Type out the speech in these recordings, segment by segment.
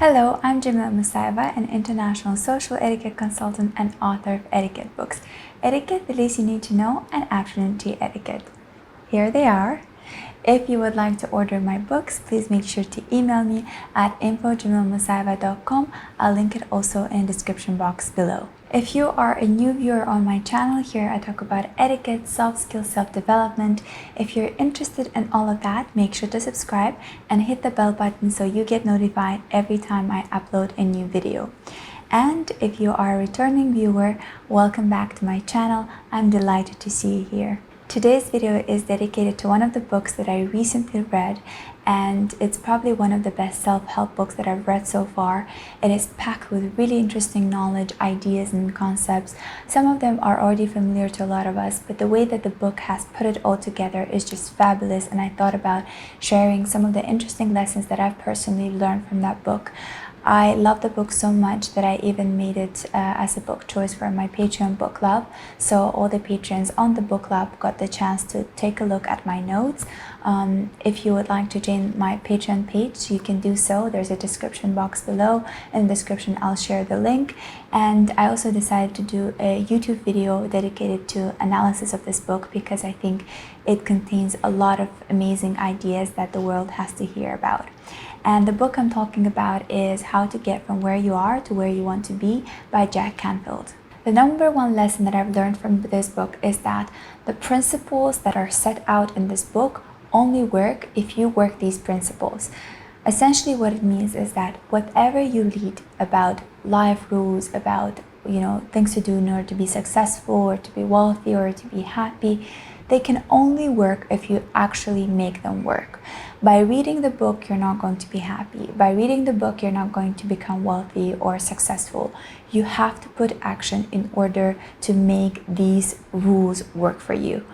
Hello, I'm Jamila Musayeva, an international social etiquette consultant and author of etiquette books, Etiquette, the Least You Need to Know, and Afternoon Tea Etiquette. Here they are. If you would like to order my books, please make sure to email me at info@jamilamusayeva.com. I'll link it also in the description box below. If you are a new viewer on my channel, here I talk about etiquette, soft skills, self-development. If you're interested in all of that, make sure to subscribe and hit the bell button so you get notified every time I upload a new video. And if you are a returning viewer, welcome back to my channel. I'm delighted to see you here. Today's video is dedicated to one of the books that I recently read, and it's probably one of the best self-help books that I've read so far. It is packed with really interesting knowledge, ideas, and concepts. Some of them are already familiar to a lot of us, but the way that the book has put it all together is just fabulous, and I thought about sharing some of the interesting lessons that I've personally learned from that book. I love the book so much that I even made it as a book choice for my Patreon book club. So all the patrons on the book club got the chance to take a look at my notes. If you would like to join my Patreon page, you can do so. There's a description box below. In the description, I'll share the link. And I also decided to do a YouTube video dedicated to analysis of this book because I think it contains a lot of amazing ideas that the world has to hear about. And the book I'm talking about is How to Get From Where You Are to Where You Want to Be by Jack Canfield. The number one lesson that I've learned from this book is that the principles that are set out in this book only work if you work these principles. Essentially what it means is that whatever you read about life rules, about things to do in order to be successful or to be wealthy or to be happy, they can only work if you actually make them work. By reading the book, you're not going to be happy. By reading the book, you're not going to become wealthy or successful. You have to put action in order to make these rules work for you.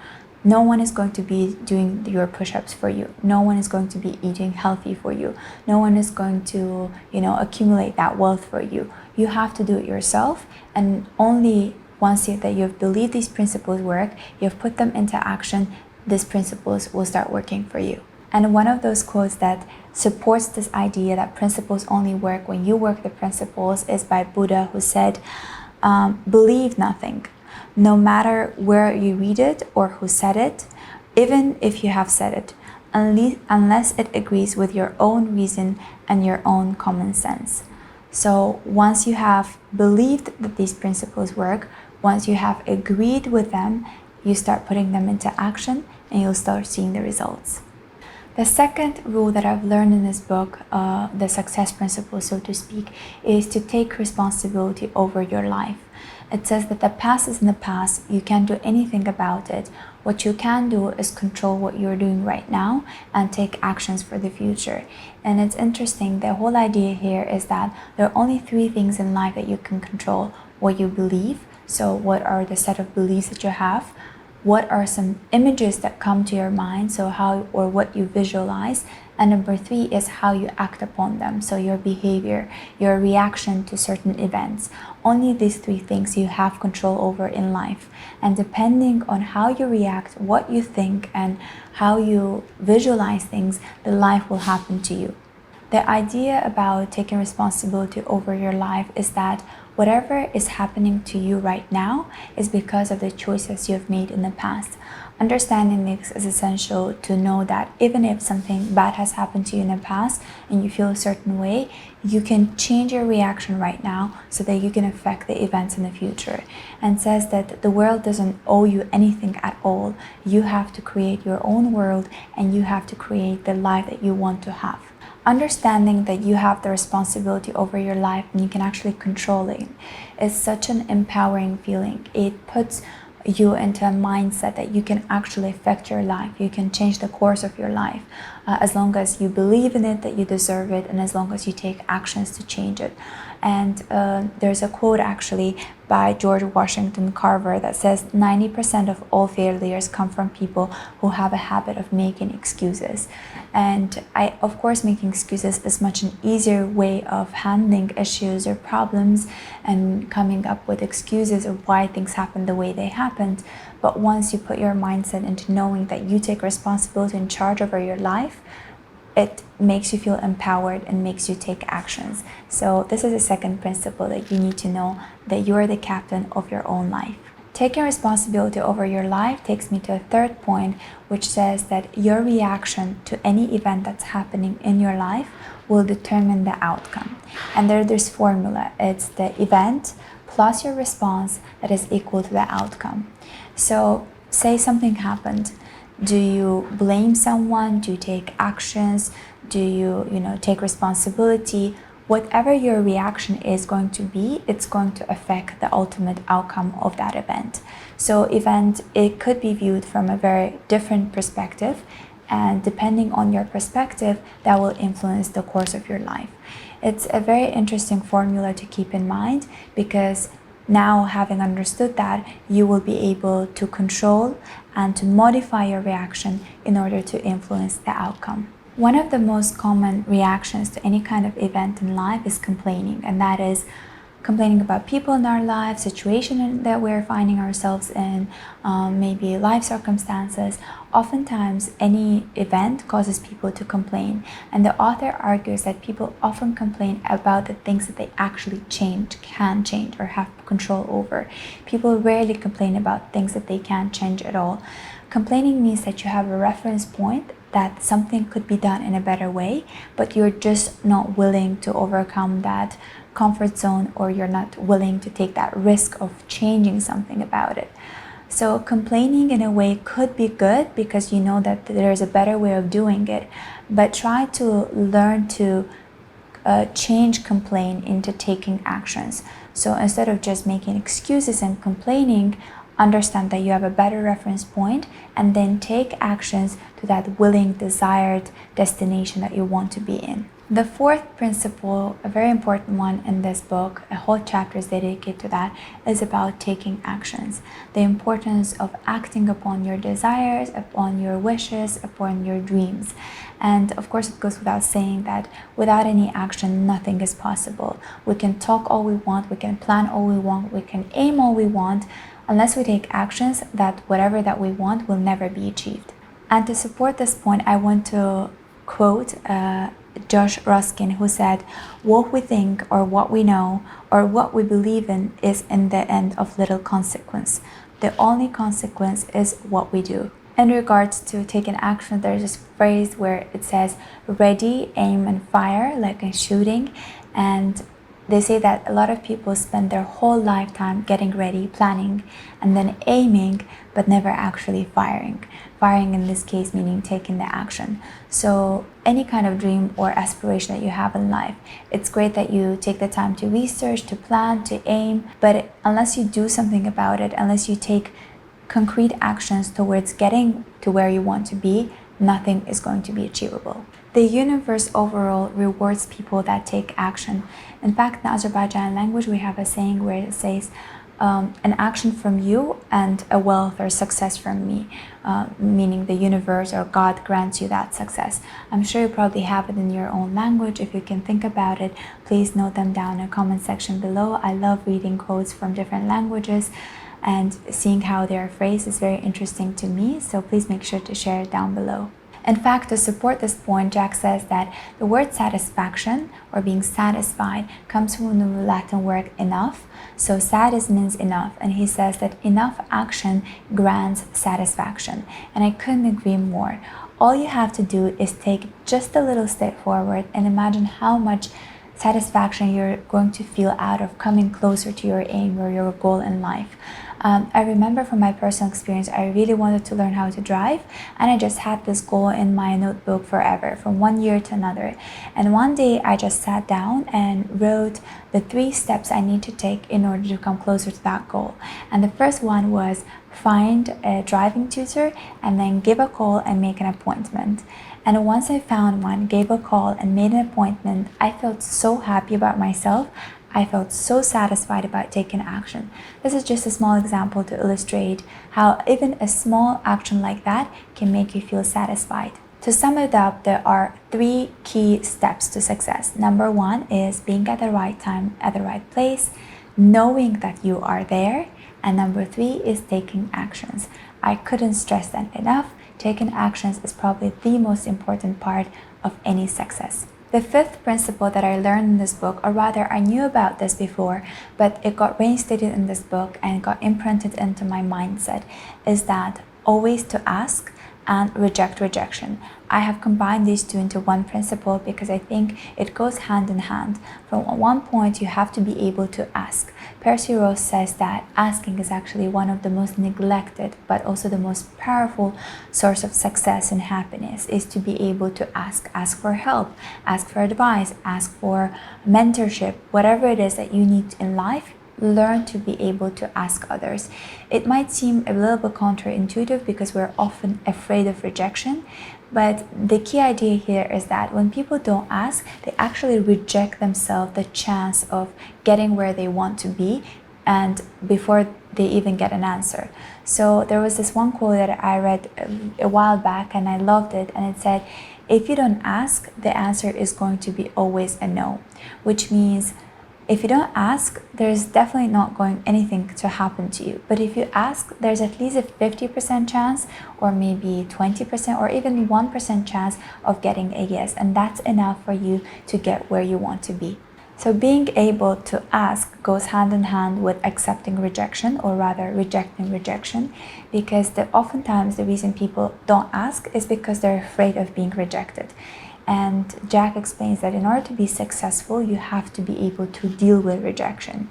No one is going to be doing your push-ups for you. No one is going to be eating healthy for you. No one is going to, accumulate that wealth for you. You have to do it yourself, and only once that you've believed these principles work, you've put them into action, these principles will start working for you. And one of those quotes that supports this idea that principles only work when you work the principles is by Buddha, who said, believe nothing. No matter where you read it or who said it, even if you have said it, unless it agrees with your own reason and your own common sense. So once you have believed that these principles work, once you have agreed with them, you start putting them into action and you'll start seeing the results. The second rule that I've learned in this book, the success principle, so to speak, is to take responsibility over your life. It says that the past is in the past. You can't do anything about it. What you can do is control what you're doing right now and take actions for the future. And it's interesting, the whole idea here is that there are only three things in life that you can control. What you believe, so what are the set of beliefs that you have? What are some images that come to your mind, so how or what you visualize? And number three is how you act upon them, so your behavior, your reaction to certain events. Only these three things you have control over in life. And depending on how you react, what you think, and how you visualize things, the life will happen to you. The idea about taking responsibility over your life is that whatever is happening to you right now is because of the choices you have made in the past. Understanding this is essential to know that even if something bad has happened to you in the past and you feel a certain way, you can change your reaction right now so that you can affect the events in the future. And says that the world doesn't owe you anything at all. You have to create your own world and you have to create the life that you want to have. Understanding that you have the responsibility over your life and you can actually control it is such an empowering feeling. It puts you into a mindset that you can actually affect your life. You can change the course of your life as long as you believe in it, that you deserve it, and as long as you take actions to change it. And there's a quote actually by George Washington Carver that says 90% of all failures come from people who have a habit of making excuses. And of course, making excuses is much an easier way of handling issues or problems and coming up with excuses of why things happen the way they happened. But once you put your mindset into knowing that you take responsibility and charge over your life, it makes you feel empowered and makes you take actions. So this is the second principle, that you need to know that you are the captain of your own life. Taking responsibility over your life takes me to a third point, which says that your reaction to any event that's happening in your life will determine the outcome. And there's this formula. It's the event plus your response that is equal to the outcome. So say something happened. Do you blame someone? Do you take actions? Do you take responsibility? Whatever your reaction is going to be, it's going to affect the ultimate outcome of that event. So it could be viewed from a very different perspective, and depending on your perspective, that will influence the course of your life. It's a very interesting formula to keep in mind, because now, having understood that, you will be able to control and to modify your reaction in order to influence the outcome. One of the most common reactions to any kind of event in life is complaining, and that is complaining about people in our lives, situation that we're finding ourselves in, maybe life circumstances. Oftentimes, any event causes people to complain, and the author argues that people often complain about the things that they actually can change, or have control over. People rarely complain about things that they can't change at all. Complaining means that you have a reference point that something could be done in a better way, but you're just not willing to overcome that comfort zone, or you're not willing to take that risk of changing something about it. So complaining in a way could be good, because you know that there's a better way of doing it, but try to learn to change complain into taking actions. So instead of just making excuses and complaining, understand that you have a better reference point, and then take actions to that willing, desired destination that you want to be in. The fourth principle, a very important one in this book, a whole chapter is dedicated to that, is about taking actions. The importance of acting upon your desires, upon your wishes, upon your dreams. And of course, it goes without saying that without any action, nothing is possible. We can talk all we want, we can plan all we want, we can aim all we want. Unless we take actions, that whatever that we want will never be achieved. And to support this point, I want to quote Josh Ruskin, who said, "What we think, or what we know, or what we believe in is in the end of little consequence. The only consequence is what we do." In regards to taking action, there's this phrase where it says, "Ready, aim, and fire," like in shooting. And they say that a lot of people spend their whole lifetime getting ready, planning, and then aiming, but never actually firing. Firing in this case meaning taking the action. So any kind of dream or aspiration that you have in life, it's great that you take the time to research, to plan, to aim, but unless you do something about it, unless you take concrete actions towards getting to where you want to be, nothing is going to be achievable. The universe overall rewards people that take action. In fact, in Azerbaijani language, we have a saying where it says, an action from you and a wealth or success from me, meaning the universe or God grants you that success. I'm sure you probably have it in your own language. If you can think about it, please note them down in the comment section below. I love reading quotes from different languages, and seeing how they are phrased is very interesting to me, so please make sure to share it down below. In fact, to support this point, Jack says that the word satisfaction, or being satisfied, comes from the Latin word enough. So satis means enough, and he says that enough action grants satisfaction. And I couldn't agree more. All you have to do is take just a little step forward and imagine how much satisfaction you're going to feel out of coming closer to your aim or your goal in life. I remember from my personal experience, I really wanted to learn how to drive, and I just had this goal in my notebook forever, from one year to another. And one day I just sat down and wrote the 3 steps I need to take in order to come closer to that goal. And the first one was find a driving tutor, and then give a call and make an appointment. And once I found one, gave a call and made an appointment, I felt so happy about myself. I felt so satisfied about taking action. This is just a small example to illustrate how even a small action like that can make you feel satisfied. To sum it up, there are 3 key steps to success. Number 1 is being at the right time, at the right place, knowing that you are there. And number 3 is taking actions. I couldn't stress that enough. taking actions is probably the most important part of any success. The fifth principle that I learned in this book, or rather I knew about this before, but it got reinstated in this book and got imprinted into my mindset, is that always to ask and reject rejection. I have combined these two into one principle because I think it goes hand in hand. From one point, you have to be able to ask. Percy Rose says that asking is actually one of the most neglected but also the most powerful source of success and happiness, is to be able to ask for help, ask for advice, ask for mentorship, whatever it is that you need in life. Learn to be able to ask others. It might seem a little bit counterintuitive because we're often afraid of rejection, but the key idea here is that when people don't ask, they actually reject themselves the chance of getting where they want to be, and before they even get an answer. So there was this one quote that I read a while back and I loved it, and it said, if you don't ask, the answer is going to be always a no, which means if you don't ask, there's definitely not going anything to happen to you. But if you ask, there's at least a 50% chance, or maybe 20%, or even 1% chance of getting a yes. And that's enough for you to get where you want to be. So being able to ask goes hand in hand with accepting rejection, or rather rejecting rejection, because oftentimes the reason people don't ask is because they're afraid of being rejected. And Jack explains that in order to be successful, you have to be able to deal with rejection.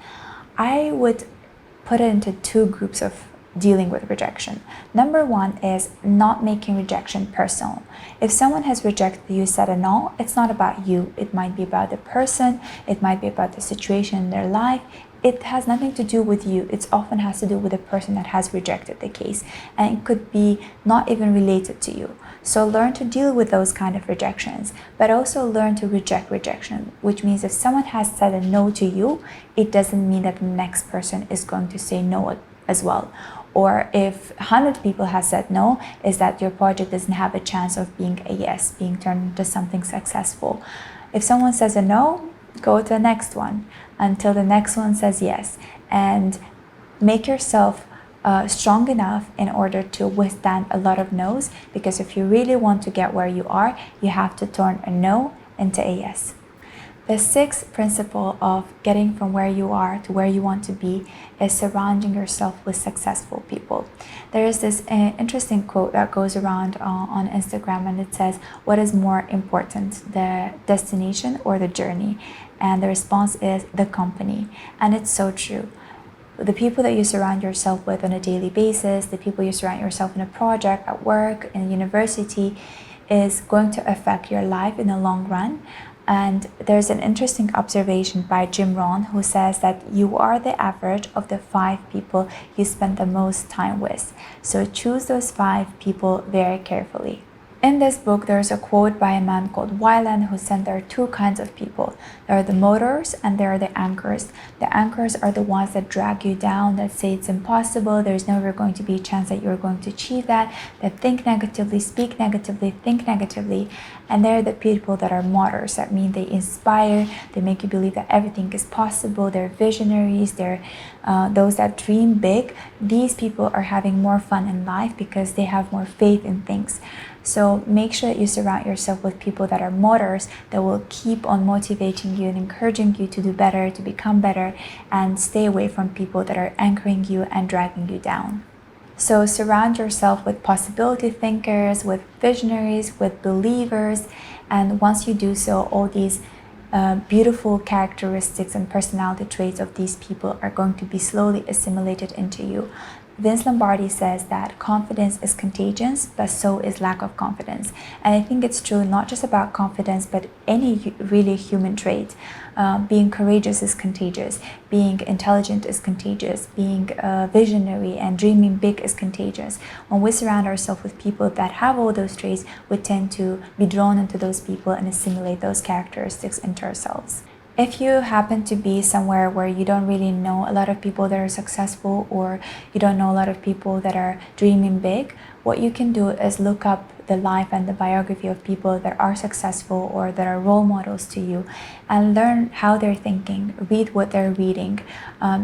I would put it into two groups of dealing with rejection. Number one is not making rejection personal. If someone has rejected you, said a no, it's not about you. It might be about the person, it might be about the situation in their life. It has nothing to do with you. It often has to do with the person that has rejected the case, and it could be not even related to you. So learn to deal with those kind of rejections, but also learn to reject rejection, which means if someone has said a no to you, it doesn't mean that the next person is going to say no as well. Or if 100 people have said no, is that your project doesn't have a chance of being a yes, being turned into something successful. If someone says a no, go to the next one until the next one says yes, and make yourself strong enough in order to withstand a lot of no's, because if you really want to get where you are, you have to turn a no into a yes. The sixth principle of getting from where you are to where you want to be is surrounding yourself with successful people. There is this interesting quote that goes around on Instagram, and it says, what is more important, the destination or the journey? And the response is the company. And it's so true. The people that you surround yourself with on a daily basis, the people you surround yourself in a project, at work, in university, is going to affect your life in the long run. And there's an interesting observation by Jim Rohn, who says that you are the average of the 5 people you spend the most time with. So choose those 5 people very carefully. In this book, there's a quote by a man called Weiland who said there are 2 kinds of people. There are the motors and there are the anchors. The anchors are the ones that drag you down, that say it's impossible, there's never going to be a chance that you're going to achieve that think negatively, speak negatively, think negatively. And they're the people that are motors. That mean they inspire, they make you believe that everything is possible, they're visionaries, they're those that dream big. These people are having more fun in life because they have more faith in things. So make sure that you surround yourself with people that are motors, that will keep on motivating you and encouraging you to do better, to become better, and stay away from people that are anchoring you and dragging you down. So surround yourself with possibility thinkers, with visionaries, with believers, and once you do so, all these beautiful characteristics and personality traits of these people are going to be slowly assimilated into you. Vince Lombardi says that confidence is contagious, but so is lack of confidence. And I think it's true not just about confidence, but any really human trait. Being courageous is contagious. Being intelligent is contagious. Being visionary and dreaming big is contagious. When we surround ourselves with people that have all those traits, we tend to be drawn into those people and assimilate those characteristics into ourselves. If you happen to be somewhere where you don't really know a lot of people that are successful, or you don't know a lot of people that are dreaming big, what you can do is look up the life and the biography of people that are successful or that are role models to you, and learn how they're thinking, read what they're reading,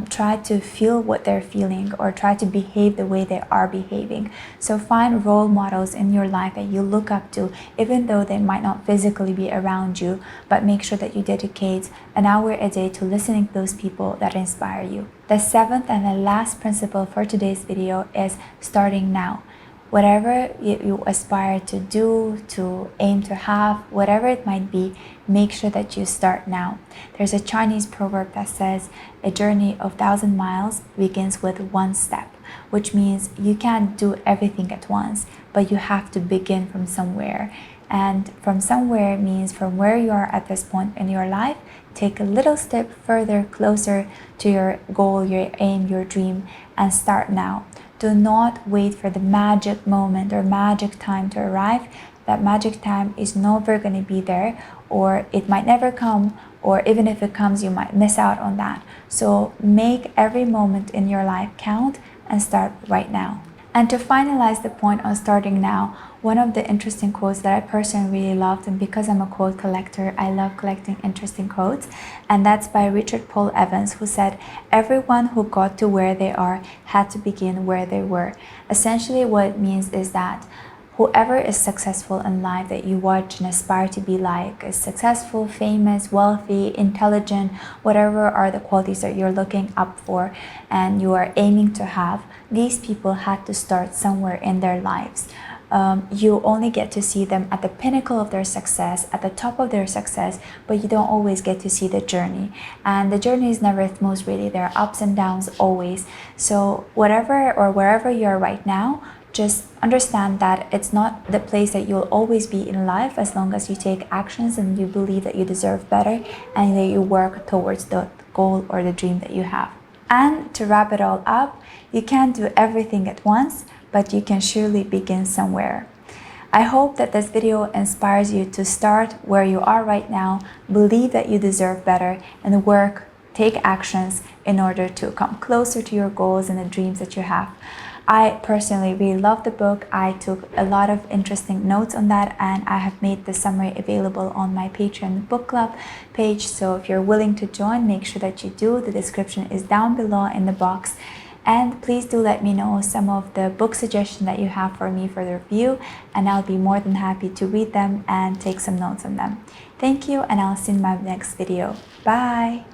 try to feel what they're feeling, or try to behave the way they are behaving. So find role models in your life that you look up to, even though they might not physically be around you, but make sure that you dedicate an hour a day to listening to those people that inspire you. The seventh and the last principle for today's video is starting now. Whatever you aspire to do, to aim to have, whatever it might be, make sure that you start now. There's a Chinese proverb that says, a journey of 1,000 miles begins with one step, which means you can't do everything at once, but you have to begin from somewhere. And from somewhere means from where you are at this point in your life, take a little step further, closer to your goal, your aim, your dream, and start now. Do not wait for the magic moment or magic time to arrive. That magic time is never going to be there, or it might never come, or even if it comes, you might miss out on that. So make every moment in your life count and start right now. And to finalize the point on starting now, one of the interesting quotes that I personally really loved, and because I'm a quote collector, I love collecting interesting quotes, and that's by Richard Paul Evans, who said, everyone who got to where they are had to begin where they were. Essentially what it means is that whoever is successful in life that you watch and aspire to be like, is successful, famous, wealthy, intelligent, whatever are the qualities that you're looking up for and you are aiming to have, these people had to start somewhere in their lives. You only get to see them at the pinnacle of their success, at the top of their success, but you don't always get to see the journey. And the journey is never smooth, really. There are ups and downs always. So whatever or wherever you are right now, just understand that it's not the place that you'll always be in life, as long as you take actions and you believe that you deserve better and that you work towards the goal or the dream that you have. And to wrap it all up, you can't do everything at once, but you can surely begin somewhere. I hope that this video inspires you to start where you are right now, believe that you deserve better, and work, take actions in order to come closer to your goals and the dreams that you have. I personally really love the book. I took a lot of interesting notes on that, and I have made the summary available on my Patreon book club page. So if you're willing to join, make sure that you do. The description is down below in the box. And please do let me know some of the book suggestions that you have for me for the review, and I'll be more than happy to read them and take some notes on them. Thank you, and I'll see you in my next video. Bye!